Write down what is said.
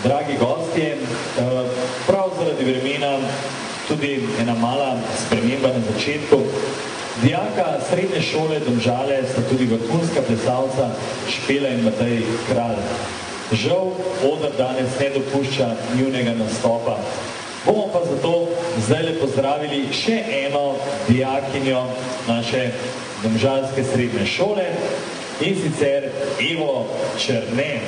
dragi gostje, prav zaradi vremena tudi ena mala sprememba na začetku. Dijaka srednje šole Domžale sta tudi vrhunska plesalca Špela in Matej Kralj. Žal, oder danes ne dopušča njunega nastopa. Bomo pa zato zdaj pozdravili še eno dijakinjo naše domžalske srednje šole, in sicer Evo Černe.